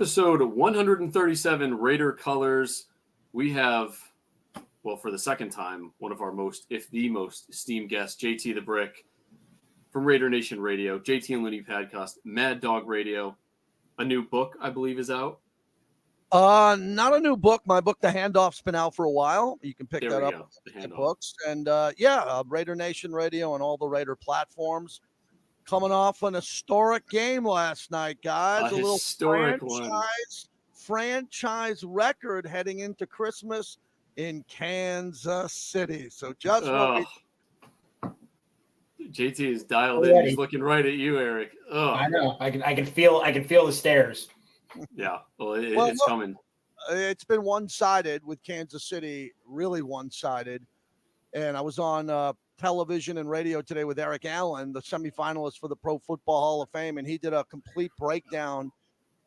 Episode 137, Raider Colors. We have, well, for the second time, one of our most, if the most esteemed guests, JT the Brick from Raider Nation Radio, JT and Looney Podcast, Mad Dog Radio. A new book, I believe, is out. Not a new book. My book, The Handoff's been out for a while. You can pick that up in books. And Raider Nation Radio and all the Raider platforms. Coming off an historic game last night, guys. A little historic franchise record heading into Christmas in Kansas City. So just JT is dialed in. He's looking right at you, Eric. I know. I can feel the stares. Yeah. Well, it's coming. It's been one-sided with Kansas City, really one-sided. And I was on television and radio today with Eric Allen, the semifinalist for the Pro Football Hall of Fame, and he did a complete breakdown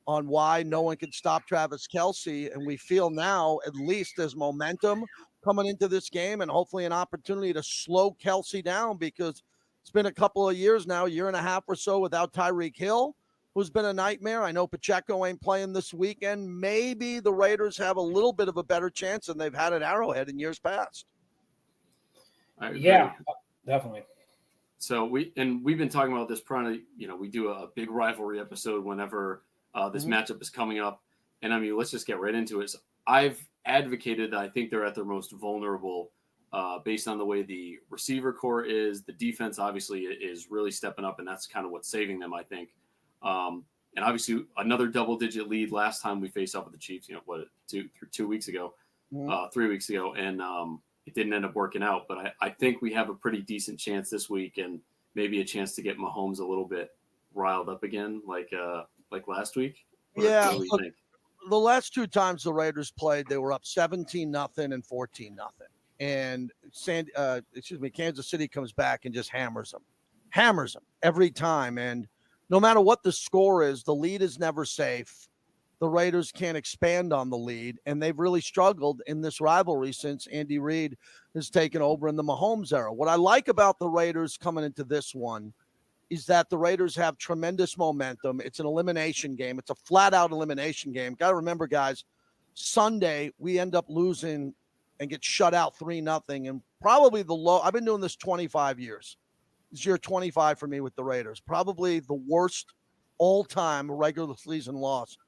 on why no one could stop Travis Kelce. And we feel now at least there's momentum coming into this game and hopefully an opportunity to slow Kelce down, because it's been a couple of years now, year and a half or so without Tyreek Hill, who's been a nightmare. I know Pacheco ain't playing this weekend. Maybe the Raiders have a little bit of a better chance than they've had at Arrowhead in years past. Yeah, definitely. So we've been talking about this we do a big rivalry episode whenever this matchup is coming up. And I mean, let's just get right into it. So I've advocated that I think they're at their most vulnerable based on the way the receiver core is. The defense obviously is really stepping up, and that's kind of what's saving them, I think. And obviously another double-digit lead last time we faced up with the Chiefs, 2 weeks ago, 3 weeks ago. And it didn't end up working out, but I think we have a pretty decent chance this week, and maybe a chance to get Mahomes a little bit riled up again, like last week. The last two times the Raiders played, they were up 17-0 and 14-0, and Kansas City comes back and just hammers them every time. And no matter what the score is, the lead is never safe. The Raiders can't expand on the lead, and they've really struggled in this rivalry since Andy Reid has taken over in the Mahomes era. What I like about the Raiders coming into this one is that the Raiders have tremendous momentum. It's an elimination game. It's a flat-out elimination game. Got to remember, guys, Sunday we end up losing and get shut out 3-0, and probably I've been doing this 25 years. It's year 25 for me with the Raiders. Probably the worst all-time regular season loss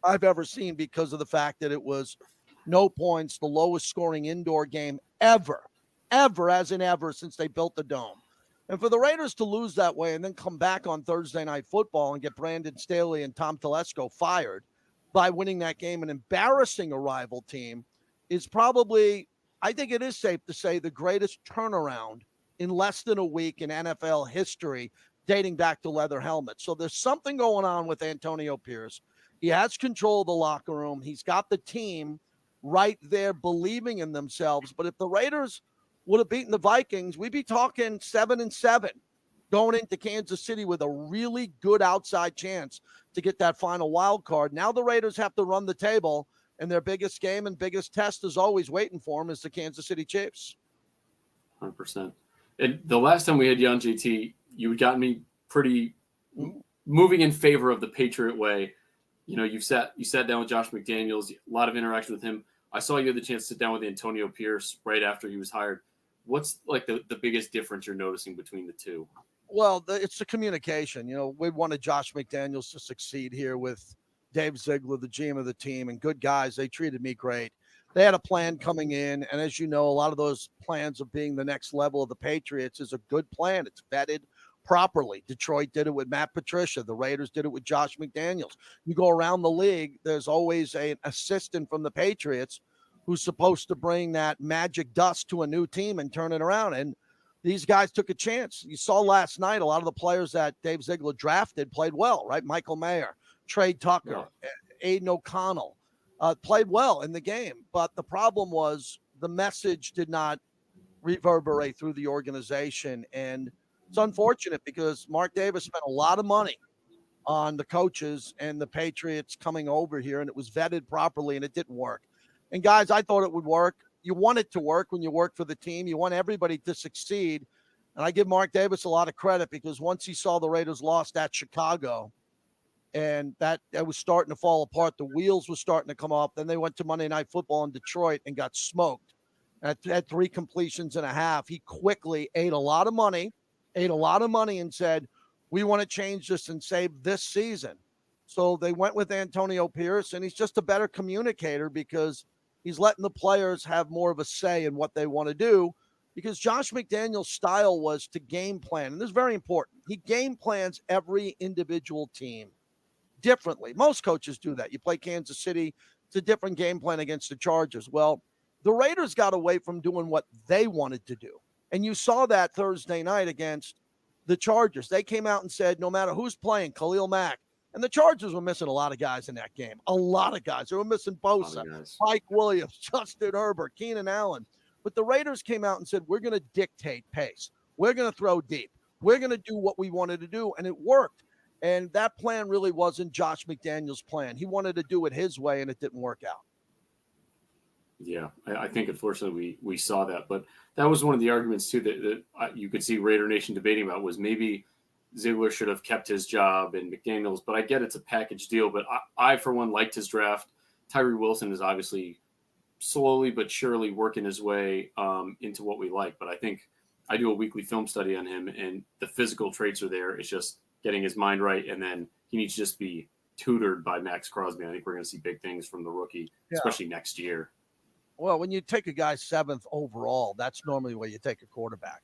I've ever seen, because of the fact that it was no points, the lowest scoring indoor game ever since they built the Dome. And for the Raiders to lose that way and then come back on Thursday Night Football and get Brandon Staley and Tom Telesco fired by winning that game and embarrassing a rival team is probably, I think it is safe to say, the greatest turnaround in less than a week in NFL history, dating back to leather helmets. So there's something going on with Antonio Pierce. He has control of the locker room. He's got the team right there believing in themselves. But if the Raiders would have beaten the Vikings, we'd be talking 7-7 going into Kansas City with a really good outside chance to get that final wild card. Now the Raiders have to run the table, and their biggest game and biggest test is always waiting for them is the Kansas City Chiefs. 100%. And the last time we had you on, JT, you had gotten me pretty moving in favor of the Patriot way. You sat down with Josh McDaniels, a lot of interaction with him. I saw you had the chance to sit down with Antonio Pierce right after he was hired. What's like the biggest difference you're noticing between the two? Well, it's the communication. We wanted Josh McDaniels to succeed here with Dave Ziegler, the GM of the team, and good guys. They treated me great. They had a plan coming in, and as you know, a lot of those plans of being the next level of the Patriots is a good plan. It's vetted properly. Detroit did it with Matt Patricia. The Raiders did it with Josh McDaniels. You go around the league, there's always an assistant from the Patriots who's supposed to bring that magic dust to a new team and turn it around. And these guys took a chance. You saw last night a lot of the players that Dave Ziegler drafted played well, right? Michael Mayer, Trey Tucker, Aiden O'Connell played well in the game. But the problem was the message did not reverberate through the organization. And it's unfortunate because Mark Davis spent a lot of money on the coaches and the Patriots coming over here, and it was vetted properly, and it didn't work. And, guys, I thought it would work. You want it to work when you work for the team. You want everybody to succeed. And I give Mark Davis a lot of credit because once he saw the Raiders lost at Chicago, And that was starting to fall apart. The wheels were starting to come off. Then they went to Monday Night Football in Detroit and got smoked. At 3 completions and a half, he quickly ate a lot of money and said, we want to change this and save this season. So they went with Antonio Pierce, and he's just a better communicator because he's letting the players have more of a say in what they want to do, because Josh McDaniel's style was to game plan. And this is very important. He game plans every individual team differently. Most coaches do that. You play Kansas City, it's a different game plan against the Chargers. Well, the Raiders got away from doing what they wanted to do. And you saw that Thursday night against the Chargers. They came out and said, no matter who's playing, Khalil Mack. And the Chargers were missing a lot of guys in that game. A lot of guys. They were missing Bosa, Mike Williams, Justin Herbert, Keenan Allen. But the Raiders came out and said, we're going to dictate pace. We're going to throw deep. We're going to do what we wanted to do. And it worked. And that plan really wasn't Josh McDaniel's plan. He wanted to do it his way, and it didn't work out. Yeah, I think unfortunately we saw that. But that was one of the arguments, too, that you could see Raider Nation debating about, was maybe Ziegler should have kept his job and McDaniels. But I get it's a package deal. But I for one, liked his draft. Tyree Wilson is obviously slowly but surely working his way into what we like. But I think I do a weekly film study on him, and the physical traits are there. It's just getting his mind right, and then he needs to just be tutored by Max Crosby. I think we're going to see big things from the rookie, especially next year. Well, when you take a guy 7th overall, that's normally where you take a quarterback.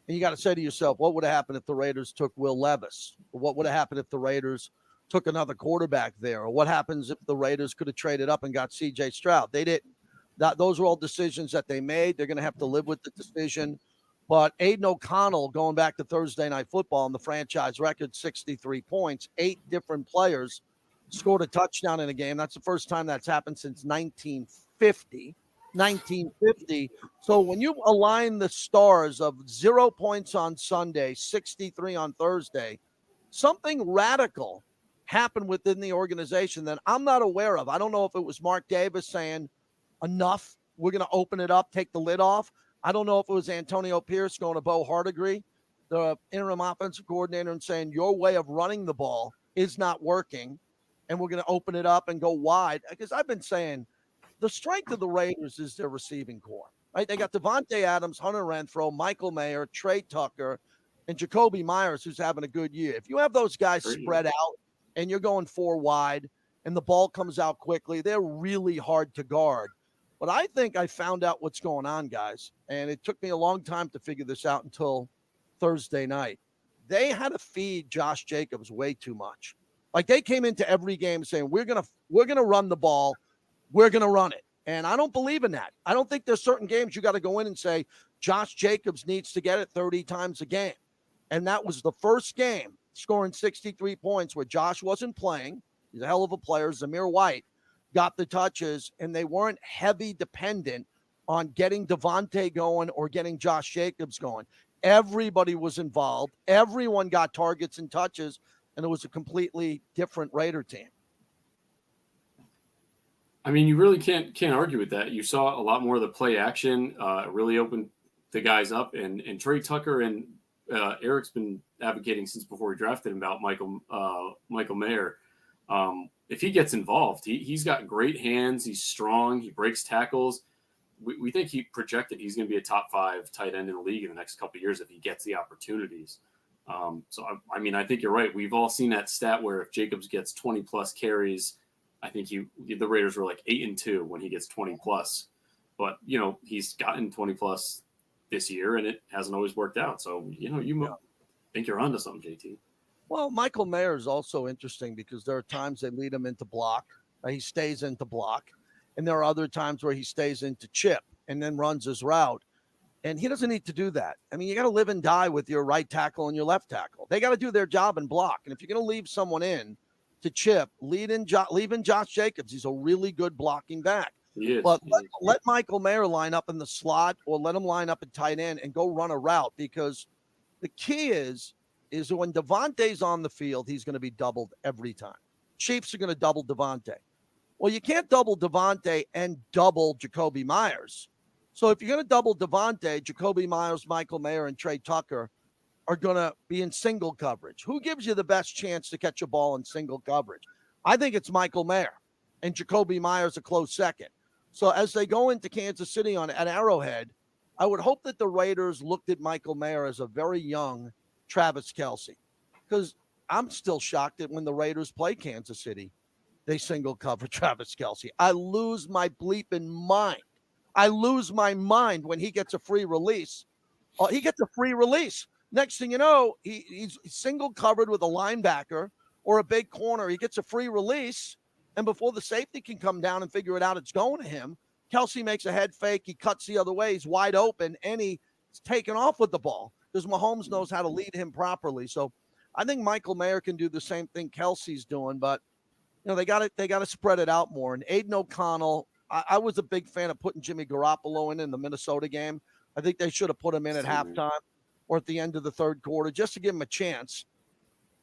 And you got to say to yourself, what would have happened if the Raiders took Will Levis? Or what would have happened if the Raiders took another quarterback there? Or what happens if the Raiders could have traded up and got C.J. Stroud? They didn't. Those are all decisions that they made. They're going to have to live with the decision. But Aiden O'Connell, going back to Thursday Night Football, and the franchise record, 63 points, 8 different players scored a touchdown in a game. That's the first time that's happened since 1950. So when you align the stars of 0 points on Sunday, 63 on Thursday, something radical happened within the organization that I'm not aware of. I don't know if it was Mark Davis saying, enough, we're going to open it up, take the lid off. I don't know if it was Antonio Pierce going to Bo Hardigree, the interim offensive coordinator, and saying, your way of running the ball is not working, and we're going to open it up and go wide. Because I've been saying the strength of the Raiders is their receiving core, right? They got Devontae Adams, Hunter Renfrow, Michael Mayer, Trey Tucker, and Jacoby Myers, who's having a good year. If you have those guys spread out and you're going 4 wide and the ball comes out quickly, they're really hard to guard. But I think I found out what's going on, guys, and it took me a long time to figure this out until Thursday night. They had to feed Josh Jacobs way too much. Like, they came into every game saying, we're gonna run the ball, we're gonna run it. And I don't believe in that. I don't think there's certain games you got to go in and say Josh Jacobs needs to get it 30 times a game. And that was the first game, scoring 63 points, where Josh wasn't playing. He's a hell of a player. Zamir White got the touches, and they weren't heavy dependent on getting Devontae going or getting Josh Jacobs going. Everybody was involved. Everyone got targets and touches, and it was a completely different Raider team. I mean, you really can't argue with that. You saw a lot more of the play action, really opened the guys up, and Trey Tucker and Eric's been advocating since before we drafted him about Michael Mayer. If he gets involved, he's got great hands. He's strong. He breaks tackles. We think he's going to be a top 5 tight end in the league in the next couple of years if he gets the opportunities. So, I mean, I think you're right. We've all seen that stat where if Jacobs gets 20-plus carries, I think the Raiders were like 8-2 when he gets 20-plus. But, he's gotten 20-plus this year, and it hasn't always worked out. So, you think you're onto something, JT. Well, Michael Mayer is also interesting because there are times they lead him into block. He stays into block. And there are other times where he stays into chip and then runs his route. And he doesn't need to do that. I mean, you got to live and die with your right tackle and your left tackle. They got to do their job and block. And if you're going to leave someone in to chip, leave in Josh Jacobs. He's a really good blocking back. But let Michael Mayer line up in the slot, or let him line up at tight end and go run a route, because the key is when Devontae's on the field, he's going to be doubled every time. Chiefs are going to double Devontae. Well, you can't double Devontae and double Jacoby Myers. So if you're going to double Devontae, Jacoby Myers, Michael Mayer, and Trey Tucker, are going to be in single coverage. Who gives you the best chance to catch a ball in single coverage? I think it's Michael Mayer, and Jacoby Myers a close second. So as they go into Kansas City at Arrowhead, I would hope that the Raiders looked at Michael Mayer as a very young Travis Kelce, because I'm still shocked that when the Raiders play Kansas City, they single cover Travis Kelce. I lose my bleeping mind. I lose my mind when he gets a free release. He gets a free release. Next thing you know, he's single covered with a linebacker or a big corner. He gets a free release, and before the safety can come down and figure it out, it's going to him. Kelce makes a head fake. He cuts the other way. He's wide open, and he's taken off with the ball because Mahomes knows how to lead him properly. So I think Michael Mayer can do the same thing Kelce's doing, but they got to spread it out more. And Aiden O'Connell, I was a big fan of putting Jimmy Garoppolo in the Minnesota game. I think they should have put him in at halftime or at the end of the third quarter just to give him a chance.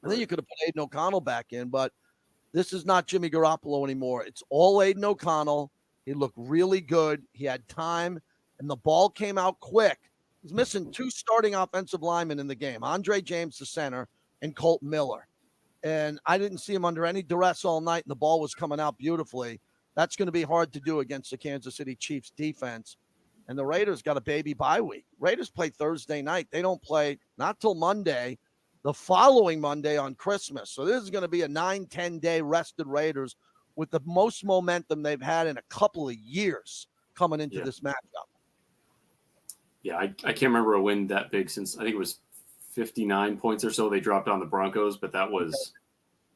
And then you could have put Aiden O'Connell back in, but this is not Jimmy Garoppolo anymore. It's all Aiden O'Connell. He looked really good. He had time, and the ball came out quick. He's missing 2 starting offensive linemen in the game, Andre James, the center, and Colt Miller. And I didn't see him under any duress all night, and the ball was coming out beautifully. That's going to be hard to do against the Kansas City Chiefs defense. And the Raiders got a baby bye week. Raiders play Thursday night. They don't play not till Monday, the following Monday on Christmas. So this is going to be a 9-10 day rested Raiders with the most momentum they've had in a couple of years coming into this matchup. Yeah, I can't remember a win that big since I think it was 59 points or so they dropped on the Broncos, but that was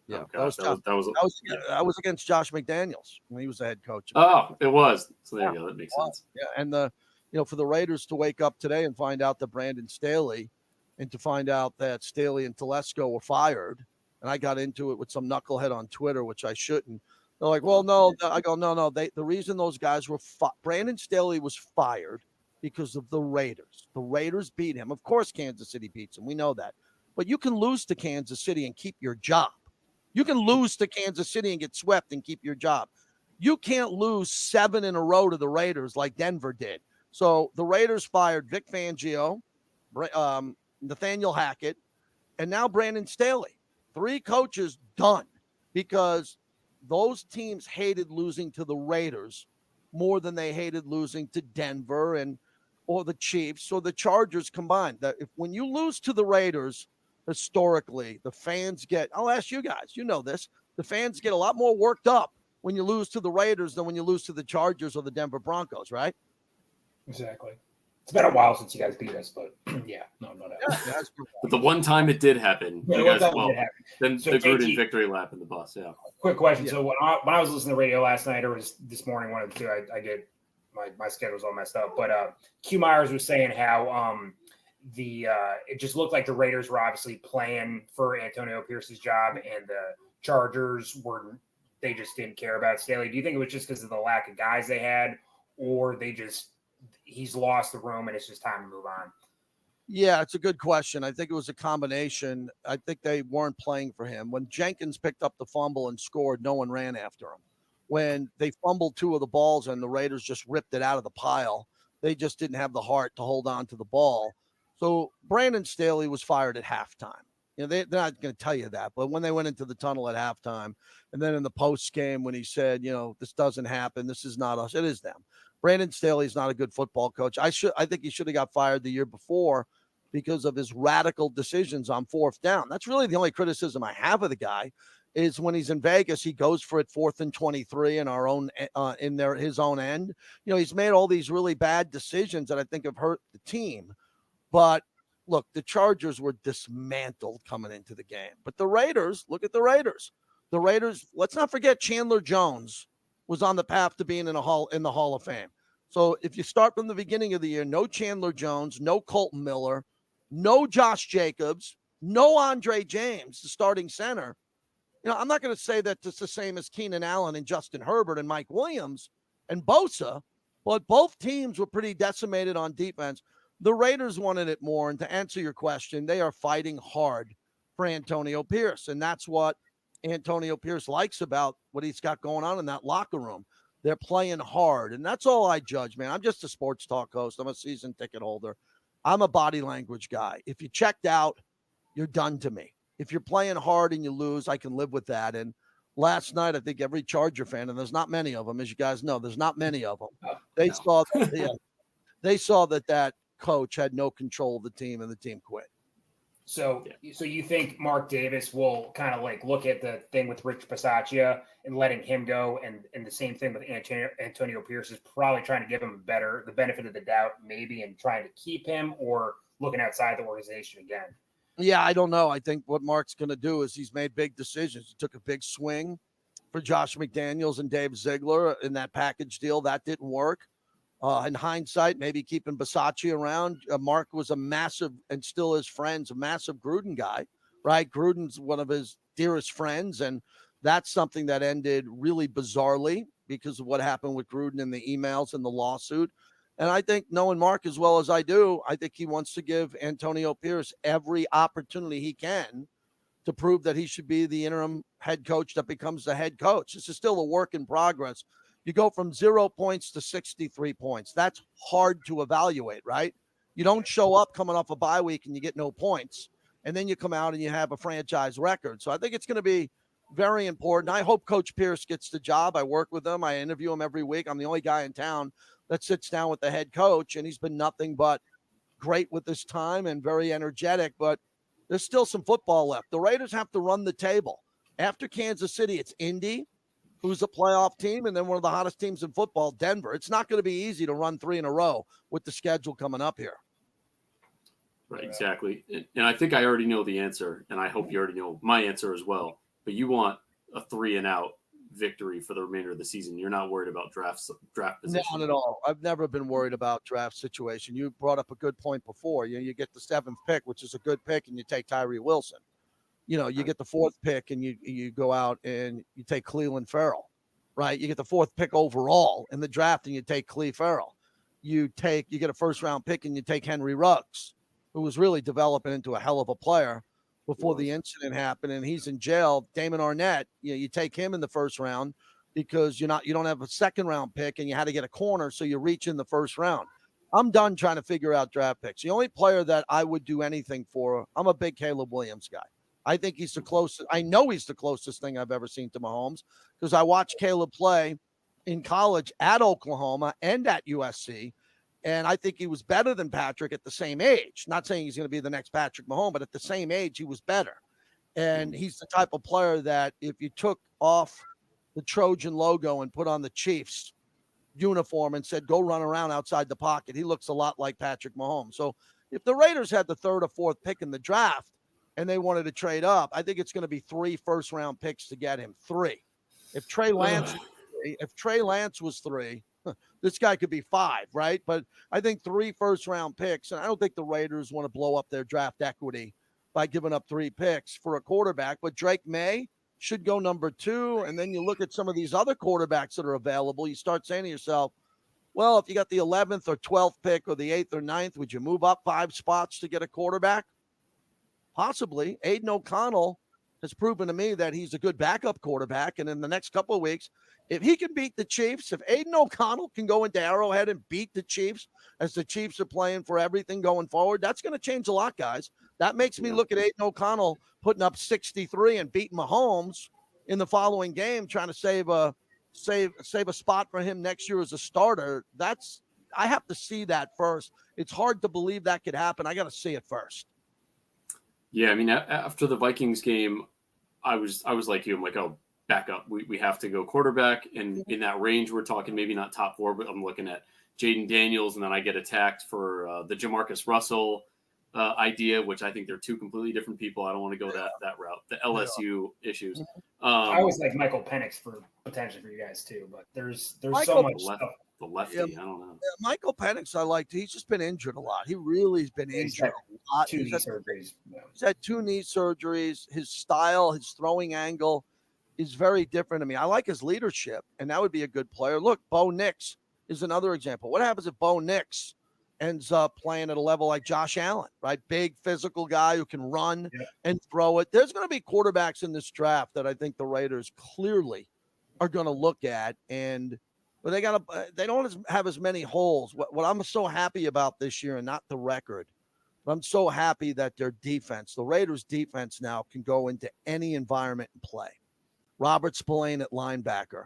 that was against Josh McDaniels when he was the head coach. Oh, it was. So there you go. That makes sense. Yeah, and for the Raiders to wake up today and find out that Brandon Staley, and to find out that Staley and Telesco were fired, and I got into it with some knucklehead on Twitter, which I shouldn't. They're like, well, no. I go, no. The reason those guys were Brandon Staley was fired because of the Raiders. The Raiders beat him. Of course, Kansas City beats him. We know that. But you can lose to Kansas City and keep your job. You can lose to Kansas City and get swept and keep your job. You can't lose 7 in a row to the Raiders like Denver did. So the Raiders fired Vic Fangio, Nathaniel Hackett, and now Brandon Staley. 3 coaches done because those teams hated losing to the Raiders more than they hated losing to Denver or the Chiefs or the Chargers combined. When you lose to the Raiders, historically, the fans I'll ask you guys, you know this, the fans get a lot more worked up when you lose to the Raiders than when you lose to the Chargers or the Denver Broncos, right? Exactly. It's been a while since you guys beat us, but yeah, no doubt. Yeah, but the one time it did happen, then so the Gruden victory lap in the bus. Yeah. Quick question. Yeah. So when I was listening to the radio last night, or was this morning, one of the two, I get my schedule's all messed up. But Q Myers was saying how it just looked like the Raiders were obviously playing for Antonio Pierce's job, and the Chargers they just didn't care about Staley. Do you think it was just because of the lack of guys they had, or he's lost the room and it's just time to move on? Yeah, it's a good question. I think it was a combination. I think they weren't playing for him. When Jenkins picked up the fumble and scored, no one ran after him. When they fumbled 2 of the balls and the Raiders just ripped it out of the pile, they just didn't have the heart to hold on to the ball. So Brandon Staley was fired at halftime. They're not going to tell you that, but when they went into the tunnel at halftime, and then in the post game when he said, this doesn't happen, this is not us, it is them. Brandon Staley is not a good football coach. I think he should have got fired the year before because of his radical decisions on 4th down. That's really the only criticism I have of the guy, is when he's in Vegas, he goes for it 4th and 23 in his own end. He's made all these really bad decisions that I think have hurt the team. But look, the Chargers were dismantled coming into the game. But the Raiders, look at the Raiders. The Raiders, let's not forget Chandler Jones was on the path to being in the Hall of Fame. So if you start from the beginning of the year, no Chandler Jones, no Colton Miller, no Josh Jacobs, no Andre James, the starting center. I'm not going to say that it's the same as Keenan Allen and Justin Herbert and Mike Williams and Bosa, but both teams were pretty decimated on defense. The Raiders wanted it more. And to answer your question, they are fighting hard for Antonio Pierce. And that's what Antonio Pierce likes about what he's got going on in that locker room. They're playing hard. And that's all I judge, man. I'm just a sports talk host. I'm a season ticket holder. I'm a body language guy. If you checked out, you're done to me. If you're playing hard and you lose, I can live with that. And last night, I think every Charger fan, and there's not many of them, as you guys know, there's not many of them. They saw they saw that coach had no control of the team and the team quit. So you think Mark Davis will kind of like look at the thing with Rich Bisaccia and letting him go, and the same thing with Antonio Pierce is probably trying to give him the benefit of the doubt, maybe, and trying to keep him, or looking outside the organization again? Yeah, I don't know. I think what Mark's going to do is he's made big decisions. He took a big swing for Josh McDaniels and Dave Ziegler in that package deal. That didn't work. In hindsight, maybe keeping Bisaccia around. Mark was a massive, and still is friends, a massive Gruden guy, right? Gruden's one of his dearest friends, and that's something that ended really bizarrely because of what happened with Gruden and the emails and the lawsuit. And I think, knowing Mark as well as I do, I think he wants to give Antonio Pierce every opportunity he can to prove that he should be the interim head coach that becomes the head coach. This is still a work in progress. You go from 0 points to 63 points. That's hard to evaluate, right? You don't show up coming off a bye week and you get no points, and then you come out and you have a franchise record. So I think it's going to be very important. I hope Coach Pierce gets the job. I work with him. I interview him every week. I'm the only guy in town that sits down with the head coach, and he's been nothing but great with his time and very energetic, but there's still some football left. The Raiders have to run the table. After Kansas City, it's Indy, who's a playoff team, and then one of the hottest teams in football, Denver. It's not going to be easy to run 3 in a row with the schedule coming up here. Right, exactly. And I think I already know the answer, and I hope you already know my answer as well. But you want a 3-and-out victory for the remainder of the season. You're not worried about draft position. Not at all. I've never been worried about draft situation. You brought up a good point before. You get the 7th pick, which is a good pick, and you take Tyree Wilson. You get the 4th pick, and you go out and you take Cleveland Farrell, right? You get the 4th pick overall in the draft, and you take Cleve Farrell. You get a 1st-round pick, and you take Henry Ruggs, who was really developing into a hell of a player before the incident happened, and he's in jail. Damon Arnett, you take him in the 1st round because you don't have a 2nd-round pick, and you had to get a corner, so you reach in the 1st round. I'm done trying to figure out draft picks. The only player that I would do anything for, I'm a big Caleb Williams guy. I think he's the closest. I know he's the closest thing I've ever seen to Mahomes because I watched Caleb play in college at Oklahoma and at USC. And I think he was better than Patrick at the same age. Not saying he's going to be the next Patrick Mahomes, but at the same age, he was better. And he's the type of player that if you took off the Trojan logo and put on the Chiefs uniform and said, go run around outside the pocket, he looks a lot like Patrick Mahomes. So if the Raiders had the 3rd or 4th pick in the draft and they wanted to trade up, I think it's going to be 3 first-round picks to get him. 3. If Trey Lance was 3, this guy could be 5, right? But I think 3 first-round picks, and I don't think the Raiders want to blow up their draft equity by giving up 3 picks for a quarterback. But Drake May should go number 2, and then you look at some of these other quarterbacks that are available. You start saying to yourself, well, if you got the 11th or 12th pick or the 8th or 9th, would you move up 5 spots to get a quarterback? Possibly. Aiden O'Connell has proven to me that he's a good backup quarterback, and in the next couple of weeks, if he can beat the Chiefs, if Aiden O'Connell can go into Arrowhead and beat the Chiefs as the Chiefs are playing for everything going forward, that's going to change a lot, guys. That makes me look at Aiden O'Connell putting up 63 and beating Mahomes in the following game, trying to save a spot for him next year as a starter. I have to see that first. It's hard to believe that could happen. I got to see it first. Yeah, I mean, after the Vikings game, I was like you. I'm like, oh, back up. We have to go quarterback. And in that range, we're talking maybe not top 4, but I'm looking at Jaden Daniels, and then I get attacked for the Jamarcus Russell idea, which I think they're 2 completely different people. I don't want to go that route. The LSU issues. I always like Michael Penix for potential for you guys too, but there's Michael, so much stuff. The lefty, I don't know. Yeah, Michael Penix, I liked. He's just been injured a lot. He really has been injured a lot. 2 knee surgeries. He's had 2 knee surgeries. His style, his throwing angle is very different to me. I like his leadership, and that would be a good player. Look, Bo Nix is another example. What happens if Bo Nix ends up playing at a level like Josh Allen, right? Big physical guy who can run and throw it. There's going to be quarterbacks in this draft that I think the Raiders clearly are going to look at, but they don't have as many holes. What I'm so happy about this year, and not the record, But I'm so happy that their defense, the Raiders' defense now can go into any environment and play. Robert Spillane at linebacker,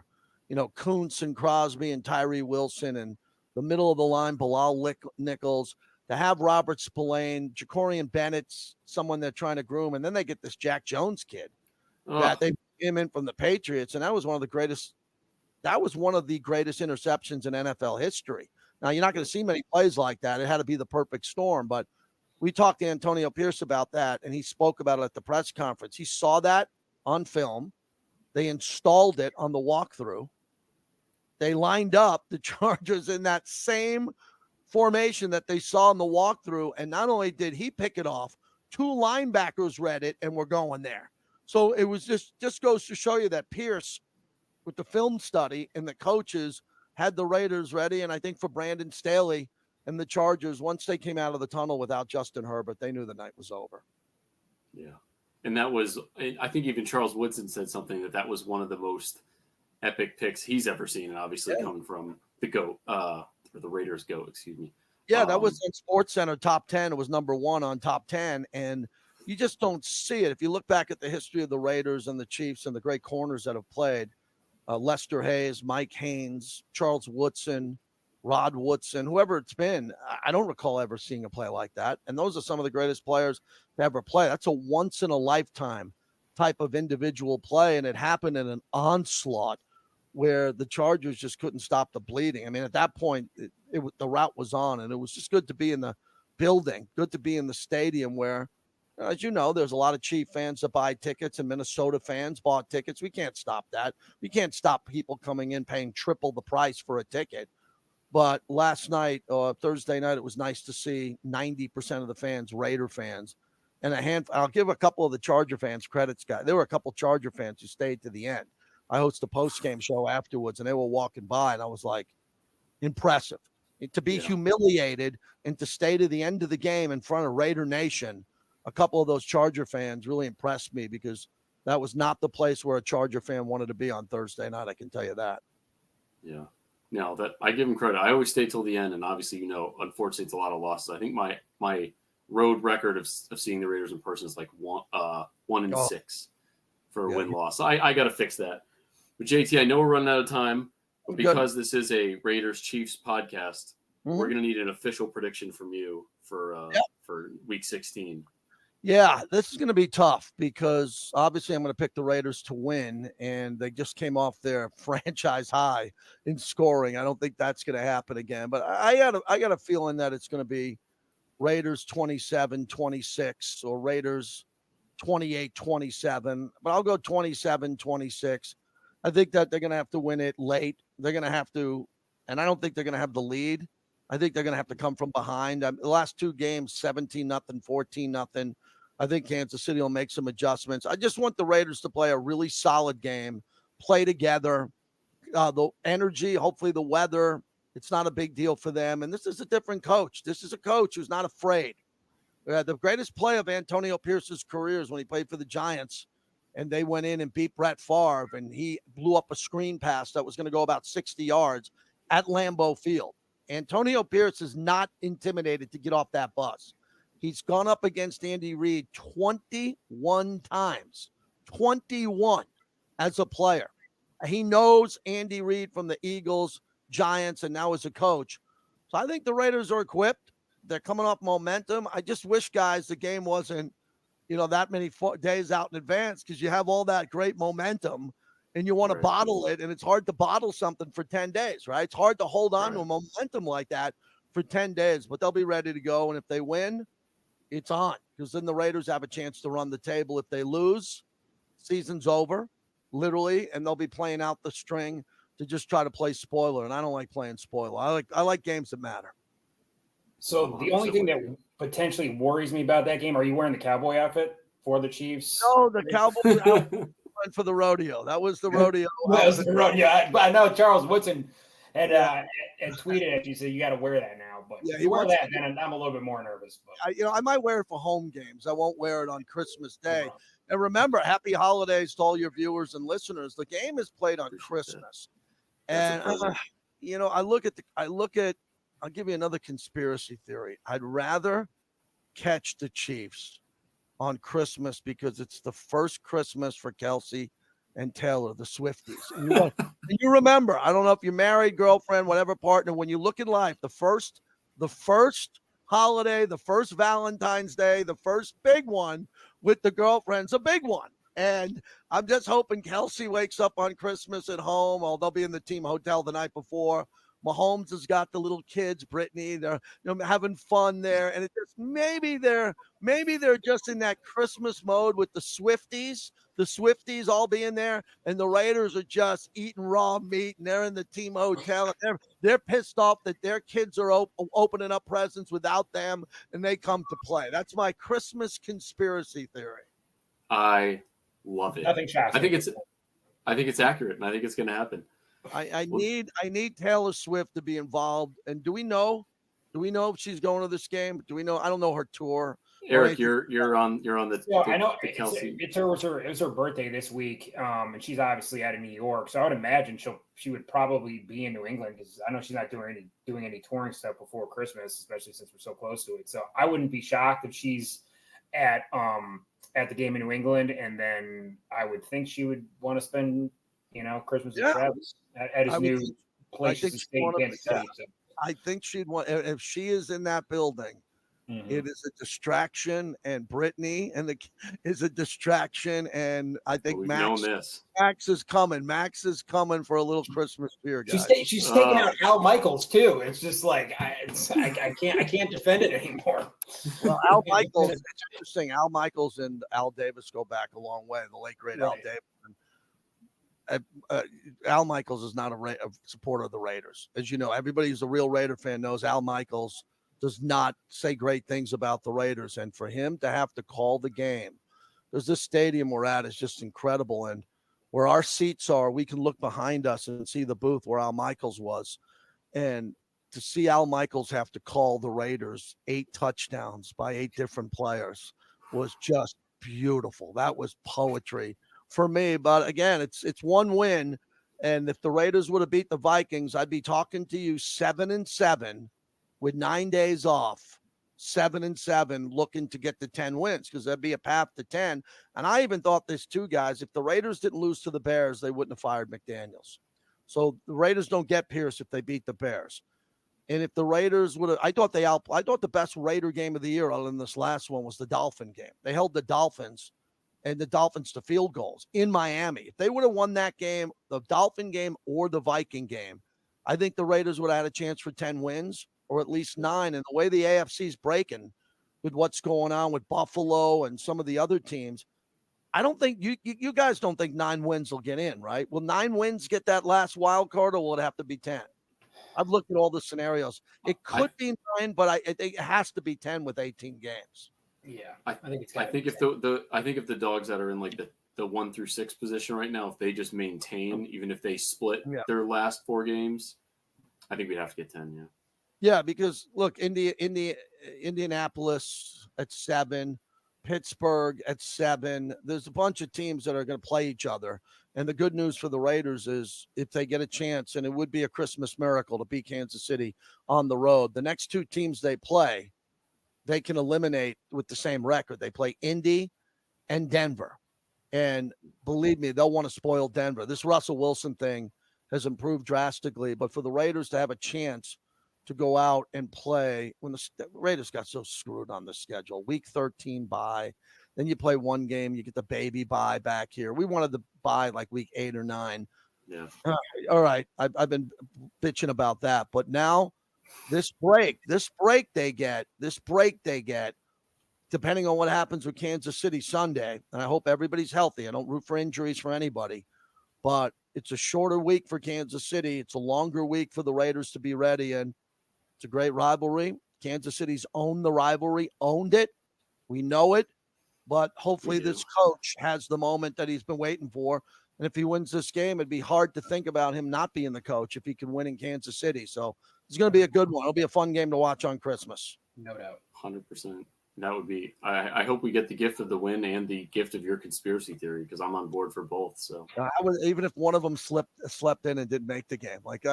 Kuntz and Crosby and Tyree Wilson, and the middle of the line, Bilal Nichols. To have Robert Spillane, Jacorian Bennett's someone they're trying to groom, and then they get this Jack Jones kid that they came in from the Patriots, and that was one of the greatest interceptions in NFL history. Now, you're not going to see many plays like that. It had to be the perfect storm, but we talked to Antonio Pierce about that, and he spoke about it at the press conference. He saw that on film. They installed it on the walkthrough. They lined up the Chargers in that same formation that they saw in the walkthrough, and not only did he pick it off, 2 linebackers read it and were going there. So it was just goes to show you that Pierce, with the film study and the coaches, had the Raiders ready. And I think for Brandon Staley and the Chargers, once they came out of the tunnel without Justin Herbert, they knew the night was over. Yeah. And that was, I think even Charles Woodson said something that was one of the most epic picks he's ever seen. And obviously coming from the GOAT, or the Raiders GOAT, excuse me. Yeah, that was in SportsCenter top 10. It was number 1 on top 10. And you just don't see it. If you look back at the history of the Raiders and the Chiefs and the great corners that have played, Lester Hayes, Mike Haynes, Charles Woodson, Rod Woodson, whoever it's been, I don't recall ever seeing a play like that. And those are some of the greatest players to ever play. That's a once-in-a-lifetime type of individual play, and it happened in an onslaught where the Chargers just couldn't stop the bleeding. I mean, at that point, the route was on, and it was just good to be in the building, good to be in the stadium where, as you know, there's a lot of Chief fans that buy tickets, and Minnesota fans bought tickets. We can't stop that. We can't stop people coming in paying triple the price for a ticket. But last night, Thursday night, it was nice to see 90% of the fans, Raider fans, and I'll give a couple of the Charger fans credits, guys. There were a couple Charger fans who stayed to the end. I host a post-game show afterwards, and they were walking by, and I was like, impressive. To be humiliated and to stay to the end of the game in front of Raider Nation, a couple of those Charger fans really impressed me, because that was not the place where a Charger fan wanted to be on Thursday night, I can tell you that. Yeah. No, that I give him credit. I always stay till the end, and obviously, unfortunately, it's a lot of losses. I think my road record of seeing the Raiders in person is like 1-6 for a win-loss. I got to fix that. But JT, I know we're running out of time, but because this is a Raiders Chiefs podcast, we're going to need an official prediction from you for Week 16. Yeah, this is going to be tough, because obviously I'm going to pick the Raiders to win, and they just came off their franchise high in scoring. I don't think that's going to happen again, but I got a feeling that it's going to be Raiders 27-26 or Raiders 28-27, but I'll go 27-26. I think that they're going to have to win it late. They're going to have to, and I don't think they're going to have the lead. I think they're going to have to come from behind. The last 2 games, 17-0, 14-0. I think Kansas City will make some adjustments. I just want the Raiders to play a really solid game, play together. The energy, hopefully the weather, it's not a big deal for them. And this is a different coach. This is a coach who's not afraid. The greatest play of Antonio Pierce's career is when he played for the Giants, and they went in and beat Brett Favre, and he blew up a screen pass that was going to go about 60 yards at Lambeau Field. Antonio Pierce is not intimidated to get off that bus. He's gone up against Andy Reid 21 times, 21 as a player. He knows Andy Reid from the Eagles, Giants, and now as a coach. So I think the Raiders are equipped. They're coming off momentum. I just wish, guys, the game wasn't, that many days out in advance, because you have all that great momentum and you want to bottle it, and it's hard to bottle something for 10 days, right? It's hard to hold on to a momentum like that for 10 days, but they'll be ready to go. And if they win, it's on, because then the Raiders have a chance to run the table. If they lose, season's over, literally, and they'll be playing out the string to just try to play spoiler. And I don't like playing spoiler. I like games that matter. So the only thing that potentially worries me about that game, are you wearing the cowboy outfit for the Chiefs? No, the Cowboys went for the rodeo. That was the rodeo. That was the rodeo. I know Charles Woodson had tweeted at you, so you got to wear that now. But if you wear that, then I'm a little bit more nervous. But. I might wear it for home games. I won't wear it on Christmas Day. And remember, happy holidays to all your viewers and listeners. The game is played on Christmas. And I'll give you another conspiracy theory. I'd rather catch the Chiefs on Christmas because it's the first Christmas for Kelsey and Taylor, the Swifties. And you remember, I don't know if you're married, girlfriend, whatever partner, when you look in life, the first holiday, the first Valentine's Day, the first big one with the girlfriend's a big one. And I'm just hoping Kelsey wakes up on Christmas at home, or they'll be in the team hotel the night before. Mahomes has got the little kids, Brittany, they're having fun there. And it just maybe they're just in that Christmas mode with the Swifties all being there, and the Raiders are just eating raw meat, and they're in the team hotel. And they're pissed off that their kids are opening up presents without them, and they come to play. That's my Christmas conspiracy theory. I love it. Nothing shocks. I think it's accurate, and I think it's going to happen. I need Taylor Swift to be involved. And do we know if she's going to this game? Do we know? I don't know her tour. Eric, you're on the. Yeah, I know Kelsey. it was her birthday this week, and she's obviously out of New York, so I would imagine she would probably be in New England, because I know she's not doing any touring stuff before Christmas, especially since we're so close to it. So I wouldn't be shocked if she's at the game in New England, and then I would think she would want to spend Christmas with Travis at his new place to stay in Kansas City. So. I think she'd want, if she is in that building, it is a distraction, and Brittany is a distraction, and I think Max is coming. Max is coming for a little Christmas beer, guys. She's taking out Al Michaels too. It's just like I can't defend it anymore. Well, Al Michaels, it's interesting. Al Michaels and Al Davis go back a long way. The late great Al Davis. Al Michaels is not a supporter of the Raiders. As you know, everybody who's a real Raider fan knows Al Michaels does not say great things about the Raiders. And for him to have to call the game, there's this stadium we're at is just incredible. And where our seats are, we can look behind us and see the booth where Al Michaels was. And to see Al Michaels have to call the Raiders 8 touchdowns by 8 different players was just beautiful. That was poetry for me. But again, it's one win. And if the Raiders would have beat the Vikings, I'd be talking to you 7-7 with 9 days off, 7-7, looking to get to 10 wins, because that'd be a path to 10. And I even thought this too, guys. If the Raiders didn't lose to the Bears, they wouldn't have fired McDaniels. So the Raiders don't get Pierce if they beat the Bears. And if the Raiders would have, I thought the best Raider game of the year, other than this last one, was the Dolphin game. They held the Dolphins to field goals in Miami. If they would have won that game, the Dolphin game or the Viking game, I think the Raiders would have had a chance for 10 wins, or at least 9. And the way the AFC's breaking with what's going on with Buffalo and some of the other teams, I don't think you guys don't think 9 wins will get in, right? Will 9 wins get that last wild card, or will it have to be 10? I've looked at all the scenarios. It could be 9, but I think it has to be 10 with 18 games. Yeah, I think if the dogs that are in like the 1 through 6 position right now, if they just maintain, even if they split their last 4 games, I think we'd have to get 10. Yeah. Yeah, because look, Indianapolis at 7, Pittsburgh at 7. There's a bunch of teams that are going to play each other. And the good news for the Raiders is if they get a chance, and it would be a Christmas miracle to beat Kansas City on the road, the next 2 teams they play, they can eliminate with the same record. They play Indy and Denver. And believe me, they'll want to spoil Denver. This Russell Wilson thing has improved drastically, but for the Raiders to have a chance to go out and play when the Raiders got so screwed on the schedule, week 13 bye, then you play one game, you get the baby bye back here. We wanted the bye like week 8 or 9. Yeah. All right. I've been bitching about that, but now this break they get, depending on what happens with Kansas City Sunday, and I hope everybody's healthy. I don't root for injuries for anybody, but it's a shorter week for Kansas City. It's a longer week for the Raiders to be ready, and it's a great rivalry. Kansas City's owned the rivalry, owned it. We know it, but hopefully this coach has the moment that he's been waiting for. And if he wins this game, it'd be hard to think about him not being the coach if he can win in Kansas City. So it's going to be a good one. It'll be a fun game to watch on Christmas. No doubt. 100%. That would be, I hope we get the gift of the win and the gift of your conspiracy theory, because I'm on board for both. So I would, even if one of them slept in and didn't make the game, like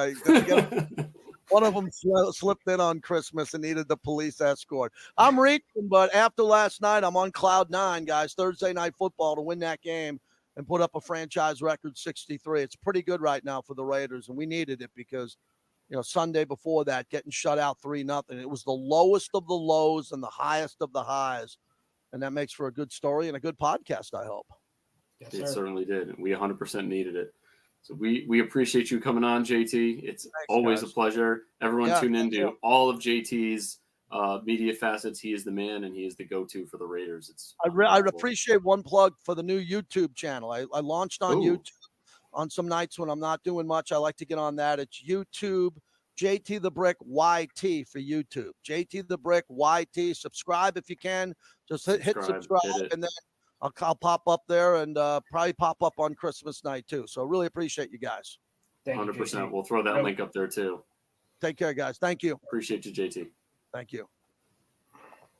One of them slipped in on Christmas and needed the police escort. I'm reaching, but after last night, I'm on cloud 9, guys. Thursday night football to win that game and put up a franchise record 63. It's pretty good right now for the Raiders, and we needed it because, Sunday before that, getting shut out 3-0. It was the lowest of the lows and the highest of the highs, and that makes for a good story and a good podcast, I hope. Yes, it sir. certainly did. We 100% needed it. So we appreciate you coming on, JT. It's always guys. a pleasure. Everyone tune into you. all of JT's media facets. He is the man, and he is the go-to for the Raiders. I'd appreciate one plug for the new YouTube channel. I launched on YouTube on some nights when I'm not doing much. I like to get on that. It's YouTube, JT the Brick YT for YouTube. JT the Brick YT. Subscribe if you can. Just hit subscribe, and then I'll pop up there and probably pop up on Christmas night too. So really appreciate you guys. 100%. We'll throw that link up there too. Take care, guys. Thank you. Appreciate you, JT. Thank you.